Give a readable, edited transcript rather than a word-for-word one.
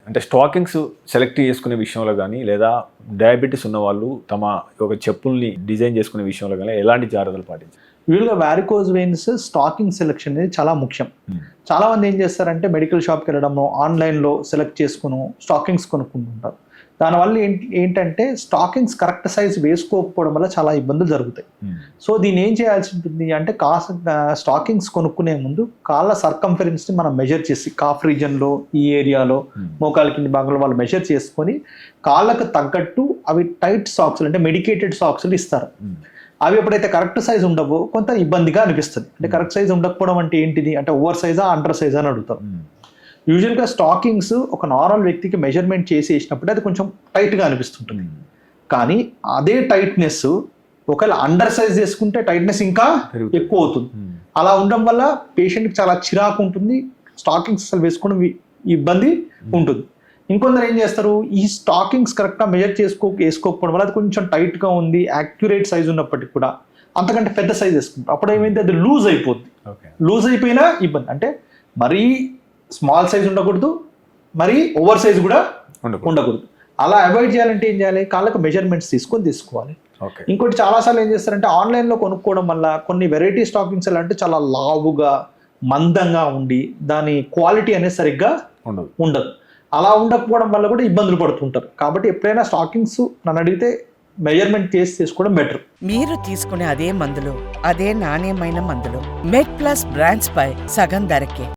అంటే stockings select చేసుకునే విషయంలో కానీ లేదా డయాబెటీస్ ఉన్న వాళ్ళు తమ ఒక చెప్పుల్ని డిజైన్ చేసుకునే విషయంలో కానీ ఎలాంటి జాగ్రత్తలు పాటించాలి? వీళ్ళుగా వారికోజ్ వెయిన్స్ స్టాకింగ్ సెలెక్షన్ అనేది చాలా ముఖ్యం. చాలా మంది ఏం చేస్తారంటే మెడికల్ షాప్కి వెళ్ళడము, ఆన్లైన్లో సెలెక్ట్ చేసుకుని స్టాకింగ్స్ కొనుక్కుంటుంటారు. దానివల్ల ఏంటంటే స్టాకింగ్స్ కరెక్ట్ సైజ్ వేసుకోకపోవడం వల్ల చాలా ఇబ్బందులు జరుగుతాయి. సో దీన్ని ఏం చేయాల్సి ఉంటుంది అంటే స్టాకింగ్స్ కొనుక్కునే ముందు కాళ్ళ సర్కంఫరెన్స్ని మనం మెజర్ చేసి కాఫ్ రీజన్లో ఈ ఏరియాలో మోకాల కింది భాగంలో వాళ్ళు మెజర్ చేసుకొని కాళ్ళకు తగ్గట్టు అవి టైట్ సాక్స్లు అంటే మెడికేటెడ్ సాక్స్లు ఇస్తారు. అవి ఎప్పుడైతే కరెక్ట్ సైజ్ ఉండవో కొంత ఇబ్బందిగా అనిపిస్తుంది. అంటే కరెక్ట్ సైజ్ ఉండకపోవడం అంటే ఏంటిది అంటే ఓవర్ సైజా అండర్ సైజా అని అడుగుతారు. యూజువల్గా స్టాకింగ్స్ ఒక నార్మల్ వ్యక్తికి మెజర్మెంట్ చేసి వేసినప్పుడు అది కొంచెం టైట్గా అనిపిస్తుంటుంది. కానీ అదే టైట్నెస్ ఒకవేళ అండర్ సైజ్ చేసుకుంటే టైట్నెస్ ఇంకా ఎక్కువ అవుతుంది. అలా ఉండడం వల్ల పేషెంట్కి చాలా చిరాకు ఉంటుంది, స్టాకింగ్స్ అసలు వేసుకోవడం ఇబ్బంది ఉంటుంది. ఇంకొందరు ఏం చేస్తారు, ఈ స్టాకింగ్స్ కరెక్ట్గా మెజర్ వేసుకోకపోవడం వల్ల అది కొంచెం టైట్గా ఉంది, యాక్యురేట్ సైజ్ ఉన్నప్పటికీ కూడా అంతకంటే పెద్ద సైజ్ వేసుకుంటారు. అప్పుడు ఏమైంది, అది లూజ్ అయిపోద్ది. లూజ్ అయిపోయినా ఇబ్బంది. అంటే మరీ స్మాల్ సైజ్ ఉండకూడదు, మరీ ఓవర్ సైజ్ కూడా ఉండకూడదు. అలా అవాయిడ్ చేయాలంటే ఏం చేయాలి, కాళ్ళకు మెజర్మెంట్స్ తీసుకోవాలి. ఇంకోటి చాలాసార్లు ఏం చేస్తారంటే ఆన్లైన్లో కొనుక్కోవడం వల్ల కొన్ని వెరైటీ స్టాకింగ్స్ ఎలా అంటే చాలా లావుగా మందంగా ఉండి దాని క్వాలిటీ అనేది సరిగ్గా ఉండదు. అలా ఉండకపోవడం వల్ల కూడా ఇబ్బందులు పడుతుంటారు. కాబట్టి ఎప్పుడైనా స్టాకింగ్స్ నన్ను అడిగితే మెజర్మెంట్ చేసి తీసుకోవడం బెటర్. మీరు తీసుకునే అదే మందులు, అదే నాణ్యమైన మందులు మెడ్ ప్లస్ బ్రాండ్స్ పై సగం ధరకే.